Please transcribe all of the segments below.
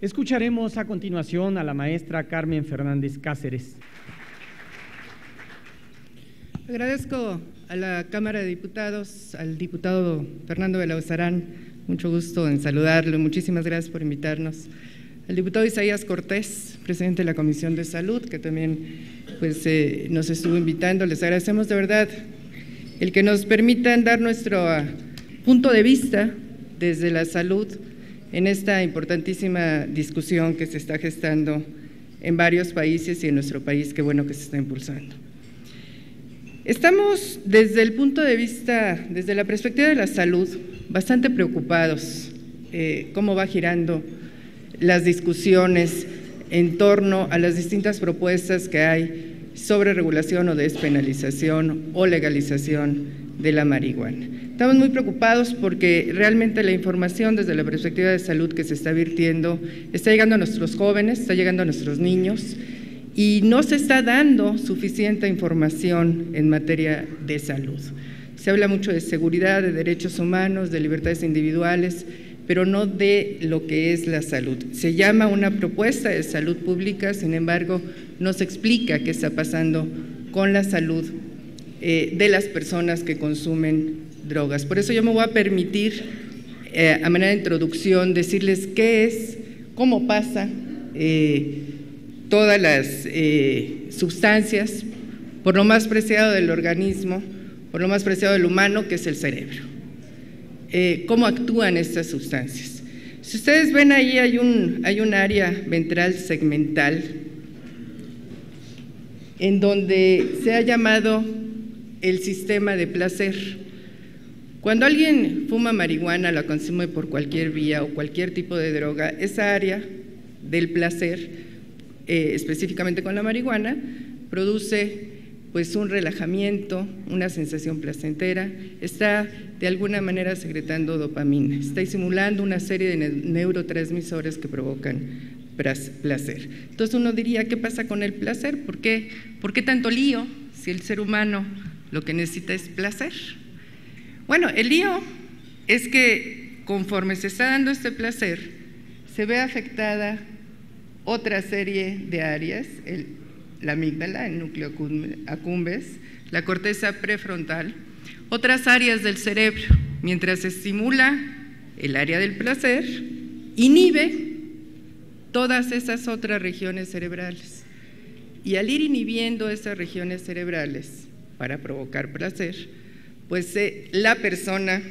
Escucharemos a continuación a la maestra Carmen Fernández Cáceres. Agradezco a la Cámara de Diputados, al diputado Fernando Belauzarán, mucho gusto en saludarlo, muchísimas gracias por invitarnos. Al diputado Isaías Cortés, presidente de la Comisión de Salud, que también nos estuvo invitando, les agradecemos de verdad el que nos permitan dar nuestro punto de vista desde la salud en esta importantísima discusión que se está gestando en varios países y en nuestro país, qué bueno que se está impulsando. Estamos desde el punto de vista, desde la perspectiva de la salud, bastante preocupados cómo va girando las discusiones en torno a las distintas propuestas que hay sobre regulación o despenalización o legalización de la marihuana. Estamos muy preocupados porque realmente la información desde la perspectiva de salud que se está vertiendo está llegando a nuestros jóvenes, está llegando a nuestros niños y no se está dando suficiente información en materia de salud. Se habla mucho de seguridad, de derechos humanos, de libertades individuales, pero no de lo que es la salud. Se llama una propuesta de salud pública, sin embargo, no se explica qué está pasando con la salud de las personas que consumen drogas. Por eso yo me voy a permitir, a manera de introducción, decirles qué es, cómo pasa todas las sustancias por lo más preciado del organismo, por lo más preciado del humano, que es el cerebro. Cómo actúan estas sustancias. Si ustedes ven ahí hay un área ventral segmental en donde se ha llamado el sistema de placer. Cuando alguien fuma marihuana, la consume por cualquier vía o cualquier tipo de droga, esa área del placer, específicamente con la marihuana, produce pues un relajamiento, una sensación placentera, está de alguna manera secretando dopamina, está estimulando una serie de neurotransmisores que provocan placer. Entonces uno diría, ¿qué pasa con el placer? ¿Por qué tanto lío si el ser humano lo que necesita es placer? Bueno, el lío es que conforme se está dando este placer, se ve afectada otra serie de áreas, la amígdala, el núcleo accumbens, la corteza prefrontal, otras áreas del cerebro. Mientras se estimula el área del placer, inhibe todas esas otras regiones cerebrales. Y al ir inhibiendo esas regiones cerebrales para provocar placer, pues la persona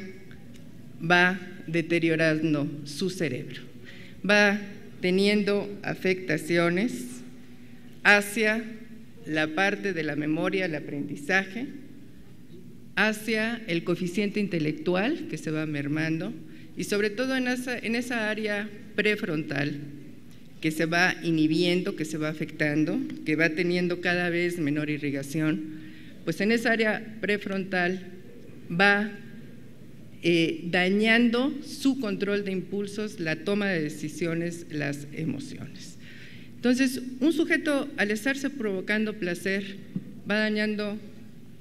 va deteriorando su cerebro, va teniendo afectaciones hacia la parte de la memoria, el aprendizaje, hacia el coeficiente intelectual que se va mermando y sobre todo en esa área prefrontal que se va inhibiendo, que se va afectando, que va teniendo cada vez menor irrigación, pues en esa área prefrontal va dañando su control de impulsos, la toma de decisiones, las emociones. Entonces, un sujeto al estarse provocando placer va dañando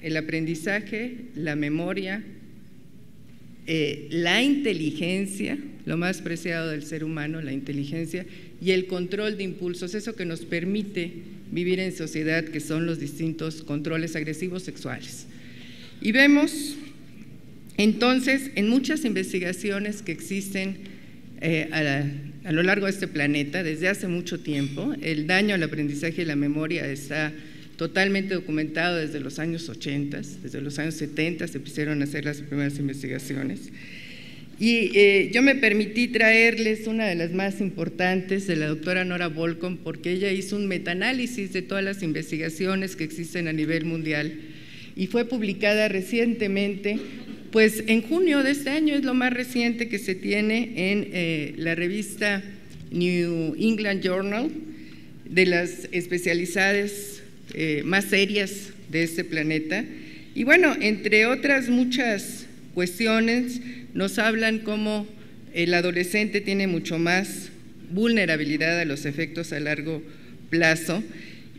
el aprendizaje, la memoria, la inteligencia, lo más preciado del ser humano, la inteligencia y el control de impulsos, eso que nos permite vivir en sociedad, que son los distintos controles agresivos sexuales. Y vemos entonces en muchas investigaciones que existen a lo largo de este planeta desde hace mucho tiempo, el daño al aprendizaje y la memoria está totalmente documentado desde los años 80, desde los años 70 se empezaron a hacer las primeras investigaciones. Y yo me permití traerles una de las más importantes, de la doctora Nora Volkow, porque ella hizo un metaanálisis de todas las investigaciones que existen a nivel mundial y fue publicada recientemente, pues en junio de este año, es lo más reciente que se tiene en la revista New England Journal, de las especializadas más serias de este planeta. Y bueno, entre otras muchas cuestiones, nos hablan cómo el adolescente tiene mucho más vulnerabilidad a los efectos a largo plazo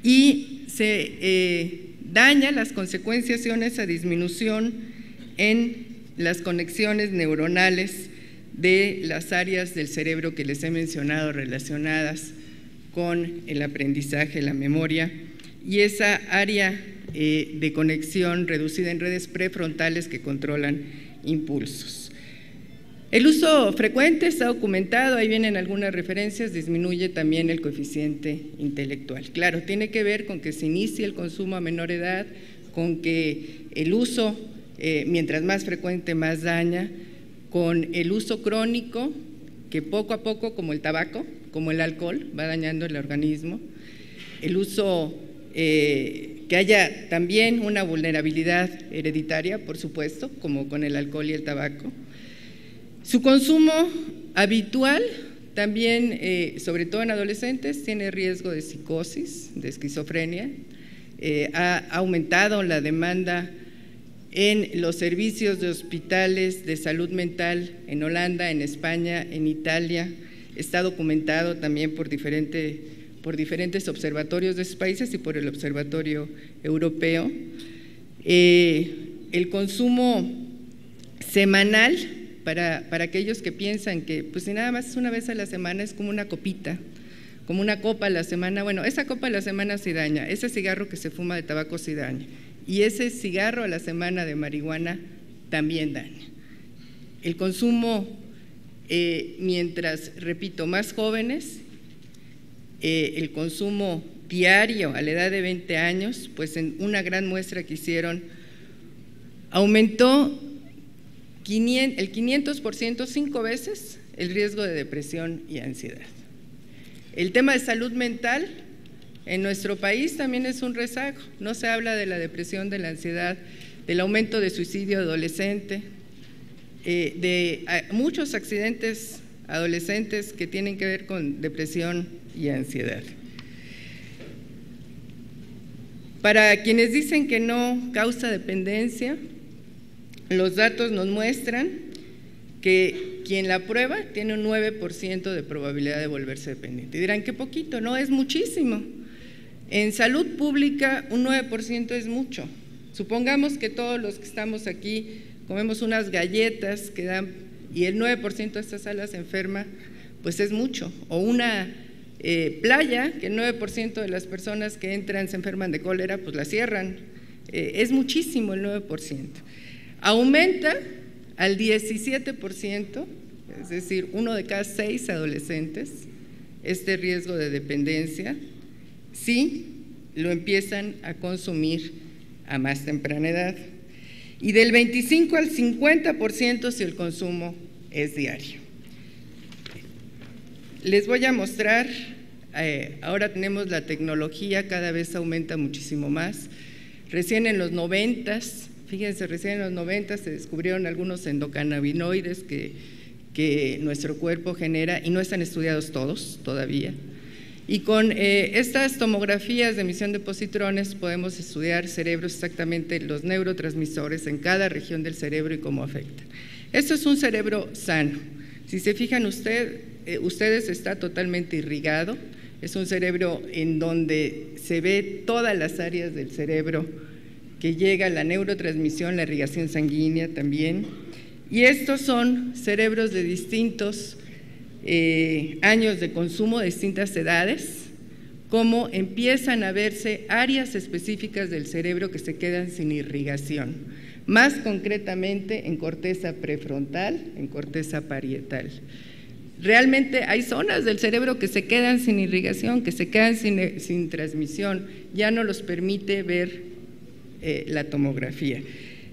y se daña, las consecuencias son esa disminución en las conexiones neuronales de las áreas del cerebro que les he mencionado relacionadas con el aprendizaje, la memoria, y esa área de conexión reducida en redes prefrontales que controlan impulsos. El uso frecuente está documentado, ahí vienen algunas referencias, disminuye también el coeficiente intelectual. Claro, tiene que ver con que se inicie el consumo a menor edad, con que el uso, mientras más frecuente, más daña, con el uso crónico, que poco a poco, como el tabaco, como el alcohol, va dañando el organismo, el uso, que haya también una vulnerabilidad hereditaria, por supuesto, como con el alcohol y el tabaco. Su consumo habitual, también, sobre todo en adolescentes, tiene riesgo de psicosis, de esquizofrenia. Ha aumentado la demanda en los servicios de hospitales de salud mental en Holanda, en España, en Italia. Está documentado también por diferentes observatorios de esos países y por el Observatorio Europeo. El consumo semanal, para aquellos que piensan que pues si nada más es una vez a la semana es como una copita, como una copa a la semana, bueno, esa copa a la semana sí daña, ese cigarro que se fuma de tabaco sí daña, y ese cigarro a la semana de marihuana también daña. El consumo, mientras, repito, más jóvenes, el consumo diario a la edad de 20 años, pues en una gran muestra que hicieron, aumentó el 500%, 5 veces, el riesgo de depresión y ansiedad. El tema de salud mental en nuestro país también es un rezago. No se habla de la depresión, de la ansiedad, del aumento de suicidio adolescente, de muchos accidentes adolescentes que tienen que ver con depresión y ansiedad. Para quienes dicen que no causa dependencia, los datos nos muestran que quien la prueba tiene un 9% de probabilidad de volverse dependiente. Y dirán, qué poquito, no, es muchísimo. En salud pública un 9% es mucho. Supongamos que todos los que estamos aquí comemos unas galletas que dan, y el 9% de estas salas se enferma, pues es mucho. O una playa, que el 9% de las personas que entran se enferman de cólera, pues la cierran. Es muchísimo el 9%. Aumenta al 17%, es decir, 1 de cada 6 adolescentes, este riesgo de dependencia, si lo empiezan a consumir a más temprana edad. Y del 25 al 50% si el consumo es diario. Les voy a mostrar, ahora tenemos la tecnología, cada vez aumenta muchísimo más. Recién en los 90s, fíjense, recién en los 90 se descubrieron algunos endocannabinoides que nuestro cuerpo genera y no están estudiados todos todavía. Y con estas tomografías de emisión de positrones podemos estudiar cerebros, exactamente los neurotransmisores en cada región del cerebro y cómo afectan. Esto es un cerebro sano. Si se fijan ustedes está totalmente irrigado. Es un cerebro en donde se ve todas las áreas del cerebro que llega la neurotransmisión, la irrigación sanguínea también. Y estos son cerebros de distintos años de consumo, de distintas edades, cómo empiezan a verse áreas específicas del cerebro que se quedan sin irrigación, más concretamente en corteza prefrontal, en corteza parietal. Realmente hay zonas del cerebro que se quedan sin irrigación, que se quedan sin transmisión, ya no los permite ver la tomografía.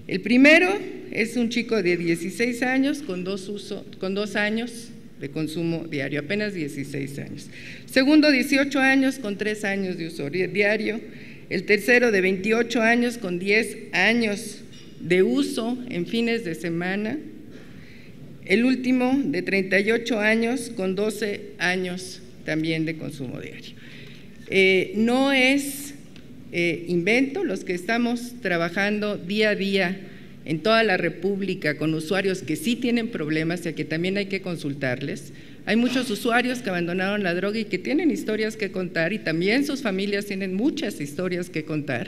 El primero es un chico de 16 años con 2 años de consumo diario, apenas 16 años. Segundo, 18 años con 3 años de uso diario. El tercero, de 28 años con 10 años de uso en fines de semana. El último, de 38 años con 12 años también de consumo diario. No es invento, los que estamos trabajando día a día en toda la República con usuarios que sí tienen problemas y a que también hay que consultarles. Hay muchos usuarios que abandonaron la droga y que tienen historias que contar, y también sus familias tienen muchas historias que contar.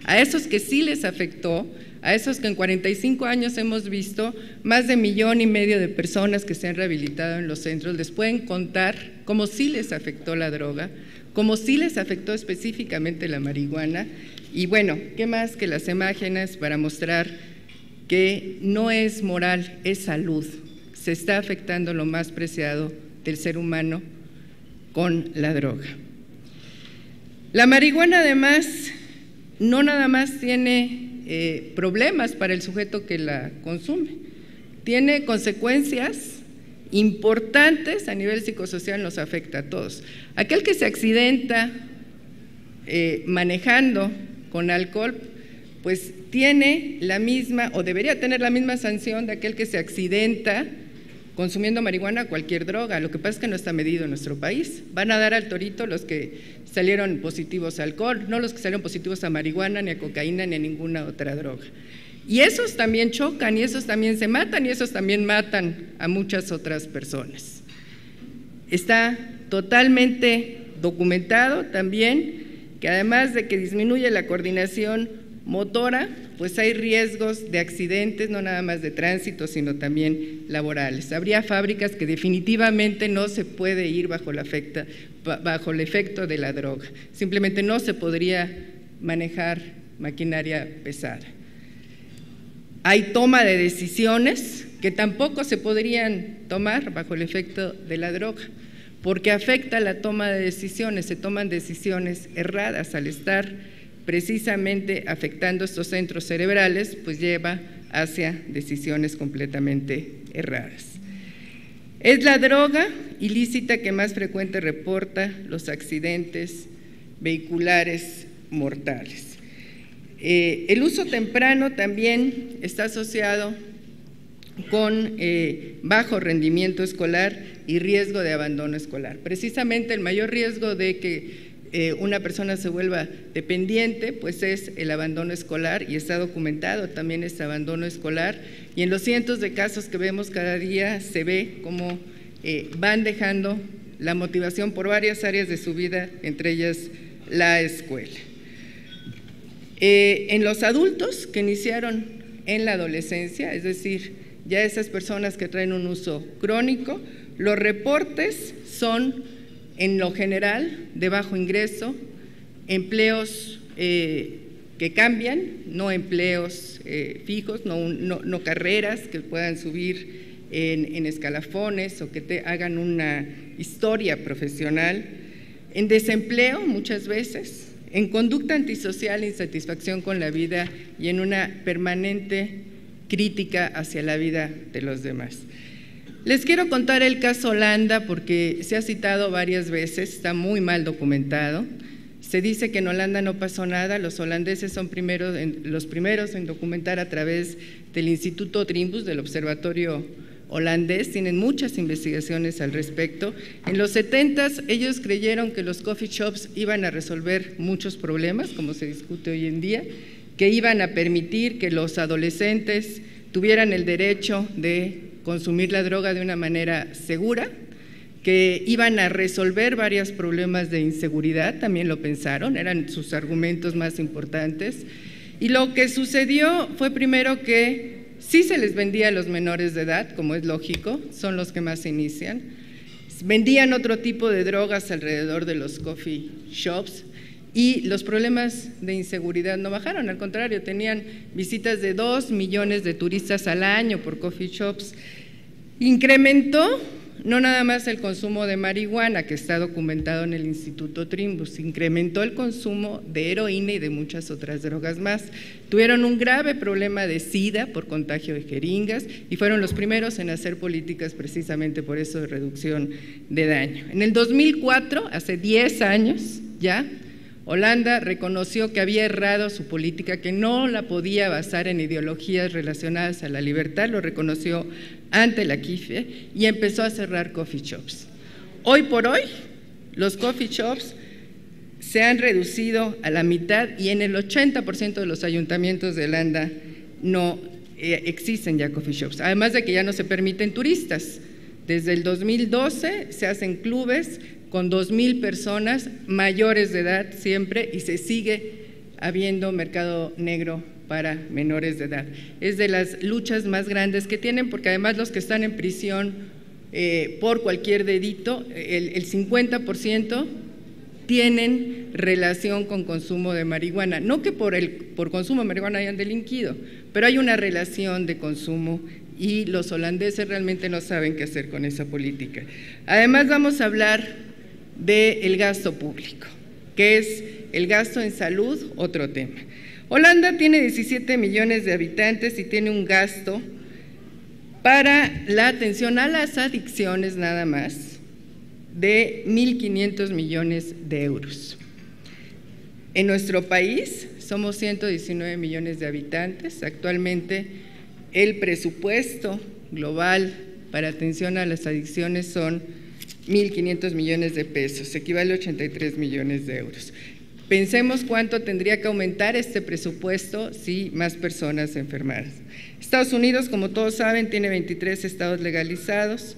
A esos que sí les afectó, a esos que en 45 años hemos visto más de 1,5 millones de personas que se han rehabilitado en los centros, les pueden contar cómo sí les afectó la droga, cómo sí les afectó específicamente la marihuana. Y bueno, ¿qué más que las imágenes para mostrar que no es moral, es salud? Se está afectando lo más preciado del ser humano con la droga. La marihuana además no nada más tiene problemas para el sujeto que la consume, tiene consecuencias importantes a nivel psicosocial, nos afecta a todos. Aquel que se accidenta manejando con alcohol, pues tiene la misma o debería tener la misma sanción de aquel que se accidenta consumiendo marihuana o cualquier droga. Lo que pasa es que no está medido en nuestro país. Van a dar al torito los que salieron positivos a alcohol, no los que salieron positivos a marihuana, ni a cocaína, ni a ninguna otra droga. Y esos también chocan, y esos también se matan, y esos también matan a muchas otras personas. Está totalmente documentado también que además de que disminuye la coordinación motora, pues hay riesgos de accidentes, no nada más de tránsito, sino también laborales. Habría fábricas que definitivamente no se puede ir bajo el efecto de la droga. Simplemente no se podría manejar maquinaria pesada. Hay toma de decisiones que tampoco se podrían tomar bajo el efecto de la droga, porque afecta la toma de decisiones, se toman decisiones erradas al estar precisamente afectando estos centros cerebrales, pues lleva hacia decisiones completamente erradas. Es la droga ilícita que más frecuente reporta los accidentes vehiculares mortales. El uso temprano también está asociado con bajo rendimiento escolar y riesgo de abandono escolar. Precisamente el mayor riesgo de que una persona se vuelva dependiente, pues es el abandono escolar, y está documentado también este abandono escolar, y en los cientos de casos que vemos cada día se ve cómo van dejando la motivación por varias áreas de su vida, entre ellas la escuela. En los adultos que iniciaron en la adolescencia, es decir, ya esas personas que traen un uso crónico, los reportes son en lo general de bajo ingreso, empleos que cambian, no empleos fijos, no carreras que puedan subir en escalafones o que te hagan una historia profesional, en desempleo muchas veces, en conducta antisocial, insatisfacción con la vida y en una permanente crítica hacia la vida de los demás. Les quiero contar el caso Holanda porque se ha citado varias veces, está muy mal documentado. Se dice que en Holanda no pasó nada, los holandeses son los primeros en documentar a través del Instituto Trimbus, del Observatorio Holandés, tienen muchas investigaciones al respecto. En los 70s ellos creyeron que los coffee shops iban a resolver muchos problemas, como se discute hoy en día, que iban a permitir que los adolescentes tuvieran el derecho de consumir la droga de una manera segura, que iban a resolver varios problemas de inseguridad, también lo pensaron, eran sus argumentos más importantes. Y lo que sucedió fue primero que sí se les vendía a los menores de edad, como es lógico, son los que más se inician. Vendían otro tipo de drogas alrededor de los coffee shops, y los problemas de inseguridad no bajaron, al contrario, tenían visitas de 2 millones de turistas al año por coffee shops. Incrementó no nada más el consumo de marihuana, que está documentado en el Instituto Trimbus, incrementó el consumo de heroína y de muchas otras drogas más. Tuvieron un grave problema de SIDA por contagio de jeringas y fueron los primeros en hacer políticas precisamente por eso de reducción de daño. En el 2004, hace 10 años ya, Holanda reconoció que había errado su política, que no la podía basar en ideologías relacionadas a la libertad, lo reconoció ante la CIFE y empezó a cerrar coffee shops. Hoy por hoy, los coffee shops se han reducido a la mitad y en el 80% de los ayuntamientos de Holanda no existen ya coffee shops, además de que ya no se permiten turistas. Desde el 2012 se hacen clubes con 2,000 personas mayores de edad siempre y se sigue habiendo mercado negro para menores de edad. Es de las luchas más grandes que tienen, porque además los que están en prisión por cualquier delito, el 50% tienen relación con consumo de marihuana. No que por consumo de marihuana hayan delinquido, pero hay una relación de consumo y los holandeses realmente no saben qué hacer con esa política. Además vamos a hablar del gasto público, que es el gasto en salud, otro tema. Holanda tiene 17 millones de habitantes y tiene un gasto para la atención a las adicciones nada más de 1.500 millones de euros. En nuestro país somos 119 millones de habitantes. Actualmente el presupuesto global para atención a las adicciones son 1.500 millones de pesos, equivale a 83 millones de euros. Pensemos cuánto tendría que aumentar este presupuesto si más personas se enfermaran. Estados Unidos, como todos saben, tiene 23 estados legalizados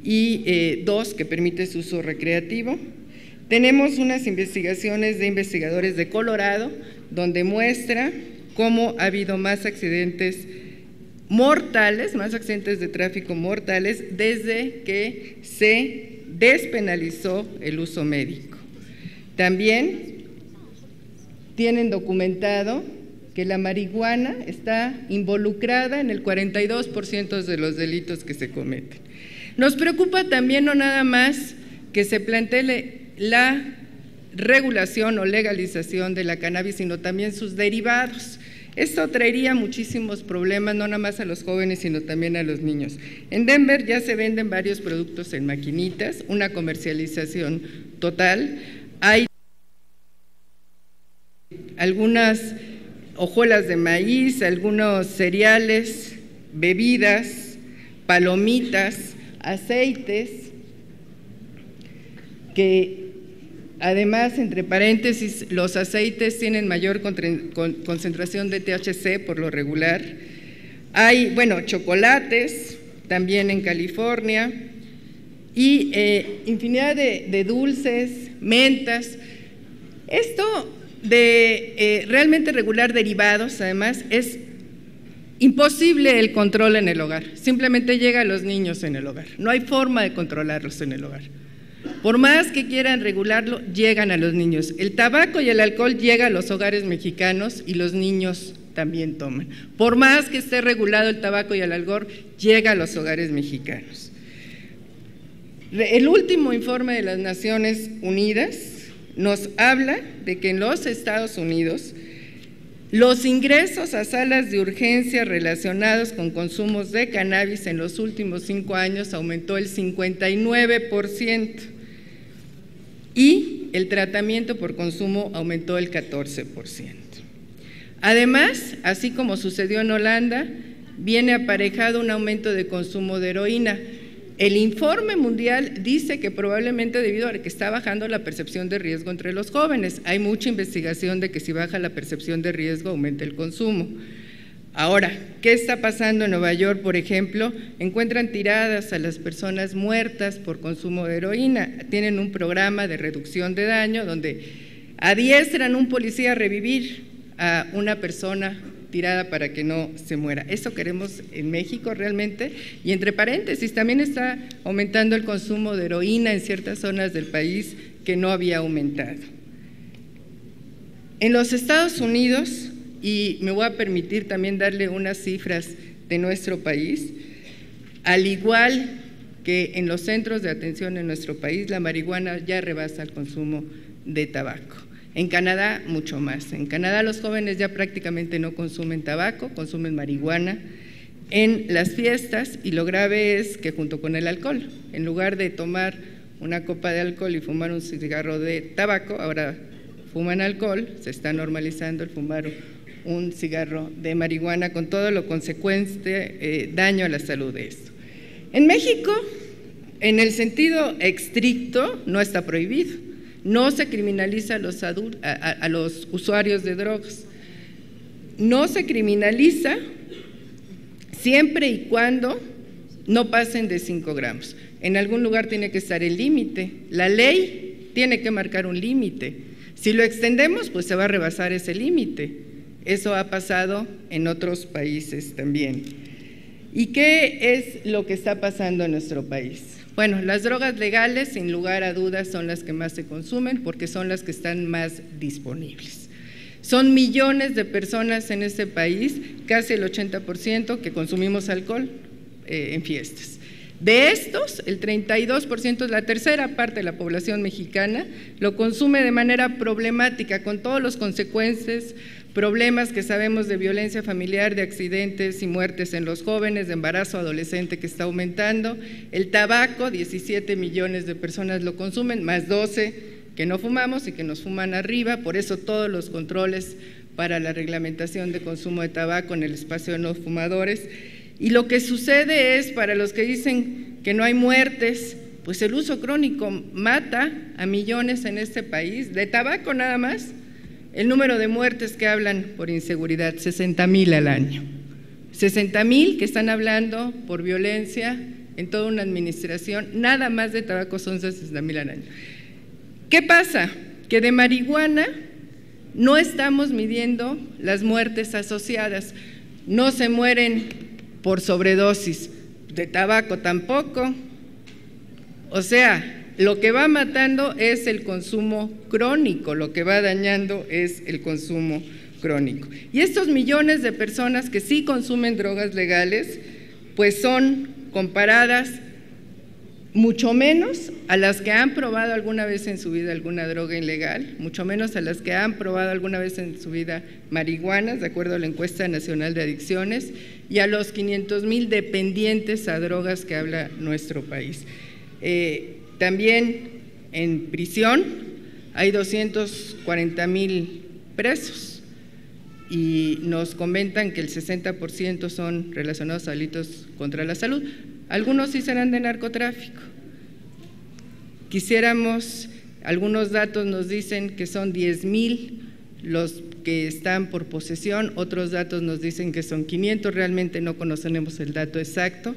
y 2 que permiten su uso recreativo. Tenemos unas investigaciones de investigadores de Colorado, donde muestra cómo ha habido más accidentes mortales, más accidentes de tráfico mortales desde que se despenalizó el uso médico. También tienen documentado que la marihuana está involucrada en el 42% de los delitos que se cometen. Nos preocupa también no nada más que se plantee la regulación o legalización de la cannabis, sino también sus derivados. Esto traería muchísimos problemas, no nada más a los jóvenes, sino también a los niños. En Denver ya se venden varios productos en maquinitas, una comercialización total. Hay algunas hojuelas de maíz, algunos cereales, bebidas, palomitas, aceites, que además, entre paréntesis, los aceites tienen mayor concentración de THC por lo regular. Hay, bueno, chocolates, también en California, y infinidad de dulces, mentas. Esto de realmente regular derivados, además, es imposible el control en el hogar. Simplemente llega a los niños en el hogar. No hay forma de controlarlos en el hogar. Por más que quieran regularlo, llegan a los niños. El tabaco y el alcohol llegan a los hogares mexicanos y los niños también toman. Por más que esté regulado el tabaco y el alcohol, llega a los hogares mexicanos. El último informe de las Naciones Unidas nos habla de que en los Estados Unidos los ingresos a salas de urgencia relacionados con consumos de cannabis en los últimos 5 años aumentó el 59% y el tratamiento por consumo aumentó el 14%. Además, así como sucedió en Holanda, viene aparejado un aumento de consumo de heroína. El informe mundial dice que probablemente debido a que está bajando la percepción de riesgo entre los jóvenes. Hay mucha investigación de que si baja la percepción de riesgo aumenta el consumo. Ahora, ¿qué está pasando en Nueva York, por ejemplo? Encuentran tiradas a las personas muertas por consumo de heroína. Tienen un programa de reducción de daño donde adiestran a un policía a revivir a una persona tirada para que no se muera. Eso queremos en México realmente. Y entre paréntesis, también está aumentando el consumo de heroína en ciertas zonas del país que no había aumentado. En los Estados Unidos, y me voy a permitir también darle unas cifras de nuestro país, al igual que en los centros de atención en nuestro país, la marihuana ya rebasa el consumo de tabaco. En Canadá, mucho más. En Canadá los jóvenes ya prácticamente no consumen tabaco, consumen marihuana en las fiestas, y lo grave es que junto con el alcohol, en lugar de tomar una copa de alcohol y fumar un cigarro de tabaco, ahora fuman alcohol, se está normalizando el fumar un cigarro de marihuana con todo lo consecuente daño a la salud de esto. En México, en el sentido estricto, no está prohibido. No se criminaliza a los usuarios de drogas. No se criminaliza siempre y cuando no pasen de 5 gramos. En algún lugar tiene que estar el límite. La ley tiene que marcar un límite. Si lo extendemos, pues se va a rebasar ese límite. Eso ha pasado en otros países también. ¿Y qué es lo que está pasando en nuestro país? Bueno, las drogas legales, sin lugar a dudas, son las que más se consumen porque son las que están más disponibles. Son millones de personas en este país, casi el 80%, que consumimos alcohol en fiestas. De estos, el 32%, la tercera parte de la población mexicana, lo consume de manera problemática, con todos los consecuencias, problemas que sabemos de violencia familiar, de accidentes y muertes en los jóvenes, de embarazo adolescente que está aumentando. El tabaco, 17 millones de personas lo consumen, más 12 que no fumamos y que nos fuman arriba, por eso todos los controles para la reglamentación de consumo de tabaco en el espacio de no fumadores. Y lo que sucede es, para los que dicen que no hay muertes, pues el uso crónico mata a millones en este país, de tabaco nada más. El número de muertes que hablan por inseguridad, 60,000 al año. 60,000 que están hablando por violencia en toda una administración, nada más de tabaco son 60,000 al año. ¿Qué pasa? Que de marihuana no estamos midiendo las muertes asociadas, no se mueren por sobredosis, de tabaco tampoco. O sea, lo que va matando es el consumo crónico, lo que va dañando es el consumo crónico. Y estos millones de personas que sí consumen drogas legales, pues son comparadas mucho menos a las que han probado alguna vez en su vida alguna droga ilegal, mucho menos a las que han probado alguna vez en su vida marihuana, de acuerdo a la encuesta nacional de adicciones, y a los 500,000 dependientes a drogas que habla nuestro país. También en prisión hay 240,000 presos y nos comentan que el 60% son relacionados a delitos contra la salud. Algunos sí serán de narcotráfico. Quisiéramos, algunos datos nos dicen que son 10,000 los que están por posesión, otros datos nos dicen que son 500, realmente no conocemos el dato exacto,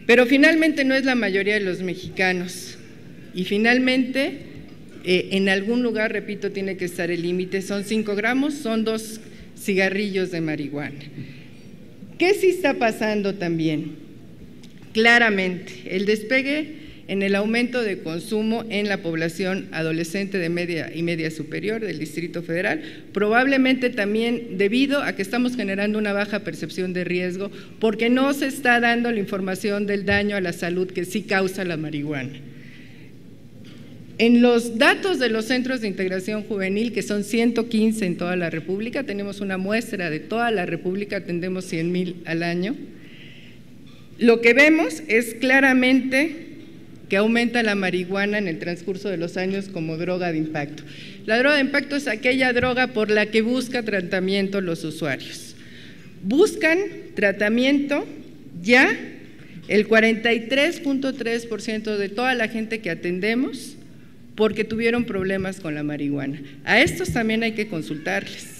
pero finalmente no es la mayoría de los mexicanos y finalmente en algún lugar, repito, tiene que estar el límite, son 5 gramos, son 2 cigarrillos de marihuana. ¿Qué sí está pasando también? Claramente, el despegue en el aumento de consumo en la población adolescente de media y media superior del Distrito Federal, probablemente también debido a que estamos generando una baja percepción de riesgo, porque no se está dando la información del daño a la salud que sí causa la marihuana. En los datos de los centros de integración juvenil, que son 115 en toda la República, tenemos una muestra de toda la República, atendemos 100,000 al año. Lo que vemos es claramente que aumenta la marihuana en el transcurso de los años como droga de impacto. La droga de impacto es aquella droga por la que busca tratamiento los usuarios. Buscan tratamiento ya el 43.3% de toda la gente que atendemos porque tuvieron problemas con la marihuana. A estos también hay que consultarles.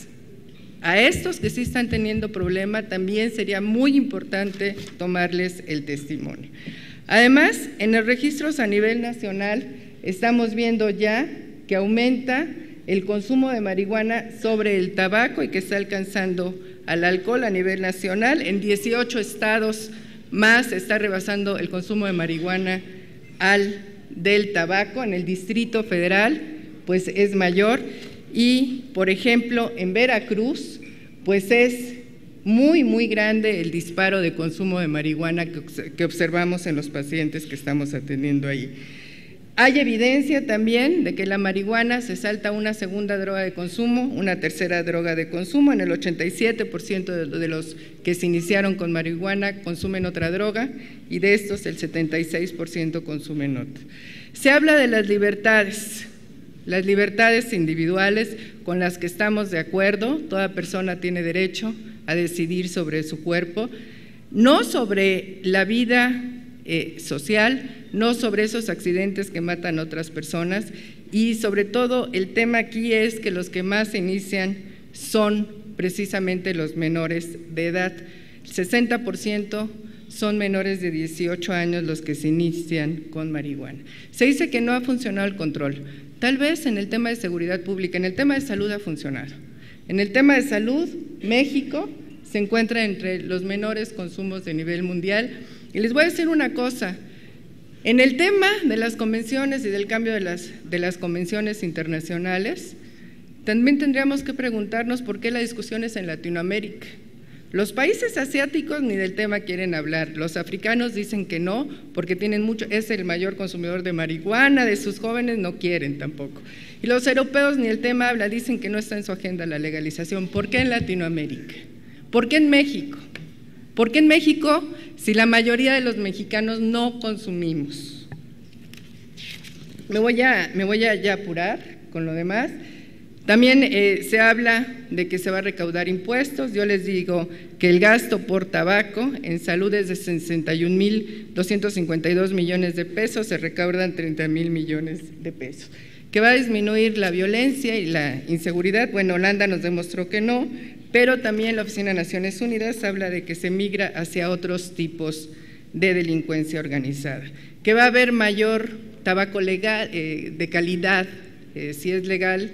A estos que sí están teniendo problema también sería muy importante tomarles el testimonio. Además, en los registros a nivel nacional estamos viendo ya que aumenta el consumo de marihuana sobre el tabaco y que está alcanzando al alcohol a nivel nacional. En 18 estados más está rebasando el consumo de marihuana al del tabaco. En el Distrito Federal pues es mayor y, por ejemplo, en Veracruz pues es muy grande el disparo de consumo de marihuana que observamos en los pacientes que estamos atendiendo ahí. Hay evidencia también de que la marihuana se salta una segunda droga de consumo, una tercera droga de consumo. En el 87% de los que se iniciaron con marihuana consumen otra droga y de estos el 76% consumen otra. Se habla de las libertades individuales con las que estamos de acuerdo. Toda persona tiene derecho a decidir sobre su cuerpo, no sobre la vida social, no sobre esos accidentes que matan a otras personas y sobre todo el tema aquí es que los que más se inician son precisamente los menores de edad. El 60% son menores de 18 años los que se inician con marihuana. Se dice que no ha funcionado el control, tal vez en el tema de seguridad pública, en el tema de salud ha funcionado. En el tema de salud, México se encuentra entre los menores consumos de nivel mundial. Y les voy a decir una cosa, en el tema de las convenciones y del cambio de las convenciones internacionales, también tendríamos que preguntarnos por qué la discusión es en Latinoamérica. Los países asiáticos ni del tema quieren hablar, los africanos dicen que no, porque tienen mucho, es el mayor consumidor de marihuana, de sus jóvenes no quieren tampoco. Y los europeos ni el tema habla, dicen que no está en su agenda la legalización. ¿Por qué en Latinoamérica? ¿Por qué en México? ¿Por qué en México si la mayoría de los mexicanos no consumimos? Me voy a ya apurar con lo demás. También se habla de que se va a recaudar impuestos. Yo les digo que el gasto por tabaco en salud es de 61.252 millones de pesos, se recaudan 30.000 millones de pesos. ¿Que va a disminuir la violencia y la inseguridad? Bueno, Holanda nos demostró que no, pero también la Oficina de Naciones Unidas habla de que se migra hacia otros tipos de delincuencia organizada. ¿Que va a haber mayor tabaco legal, de calidad, si es legal?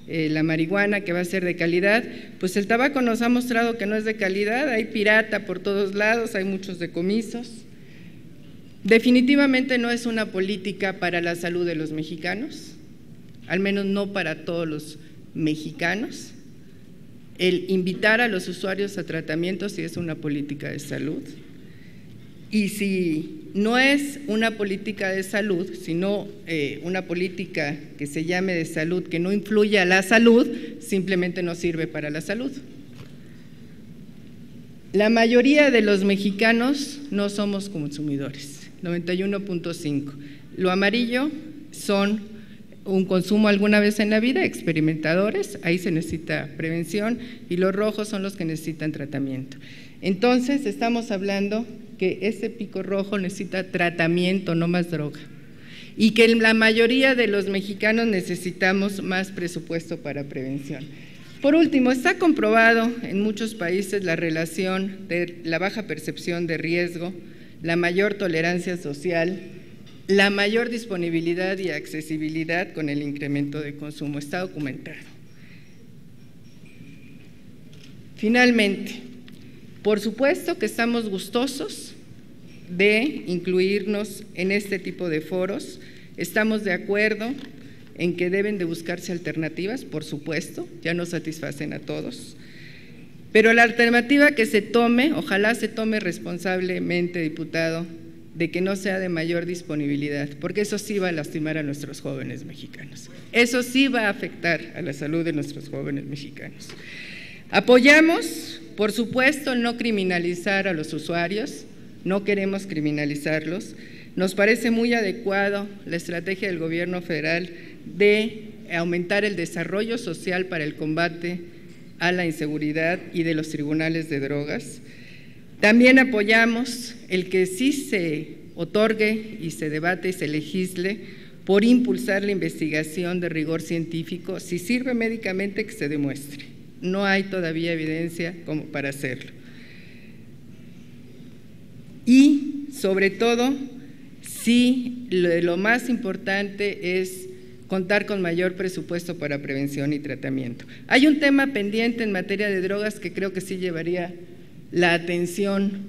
La marihuana, que va a ser de calidad, pues el tabaco nos ha mostrado que no es de calidad, hay pirata por todos lados, hay muchos decomisos. Definitivamente no es una política para la salud de los mexicanos, al menos no para todos los mexicanos. El invitar a los usuarios a tratamiento sí es una política de salud. Y si no es una política de salud, sino una política que se llame de salud, que no influye a la salud, simplemente no sirve para la salud. La mayoría de los mexicanos no somos consumidores, 91.5%. Lo amarillo son un consumo alguna vez en la vida, experimentadores, ahí se necesita prevención, y los rojos son los que necesitan tratamiento. Entonces, estamos hablando que ese pico rojo necesita tratamiento, no más droga, y que la mayoría de los mexicanos necesitamos más presupuesto para prevención. Por último, está comprobado en muchos países la relación de la baja percepción de riesgo, la mayor tolerancia social, la mayor disponibilidad y accesibilidad con el incremento de consumo, está documentado. Finalmente, por supuesto que estamos gustosos de incluirnos en este tipo de foros, estamos de acuerdo en que deben de buscarse alternativas, por supuesto, ya no satisfacen a todos, pero la alternativa que se tome, ojalá se tome responsablemente, diputado, de que no sea de mayor disponibilidad, porque eso sí va a lastimar a nuestros jóvenes mexicanos, eso sí va a afectar a la salud de nuestros jóvenes mexicanos. Apoyamos, por supuesto, no criminalizar a los usuarios, no queremos criminalizarlos. Nos parece muy adecuado la estrategia del gobierno federal de aumentar el desarrollo social para el combate a la inseguridad y de los tribunales de drogas. También apoyamos el que sí se otorgue y se debate y se legisle por impulsar la investigación de rigor científico, si sirve médicamente que se demuestre. No hay todavía evidencia como para hacerlo. Y, sobre todo, sí, lo más importante es contar con mayor presupuesto para prevención y tratamiento. Hay un tema pendiente en materia de drogas que creo que sí llevaría la atención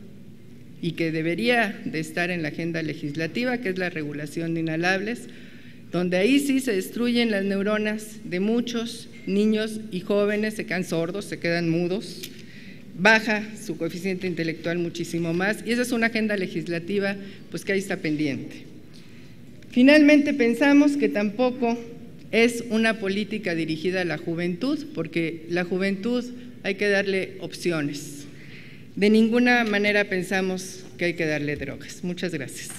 y que debería de estar en la agenda legislativa, que es la regulación de inhalables, donde ahí sí se destruyen las neuronas de muchos niños y jóvenes, se quedan sordos, se quedan mudos, baja su coeficiente intelectual muchísimo más, y esa es una agenda legislativa pues que ahí está pendiente. Finalmente, pensamos que tampoco es una política dirigida a la juventud, porque la juventud hay que darle opciones. De ninguna manera pensamos que hay que darle drogas. Muchas gracias.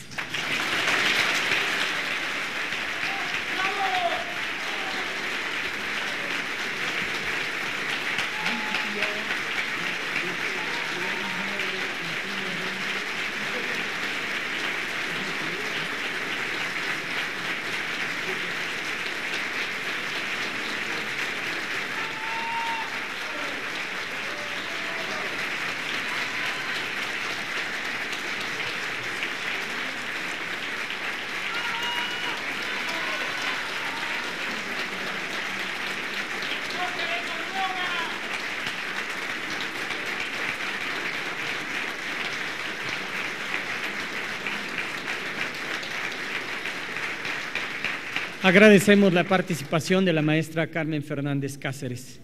Agradecemos la participación de la maestra Carmen Fernández Cáceres.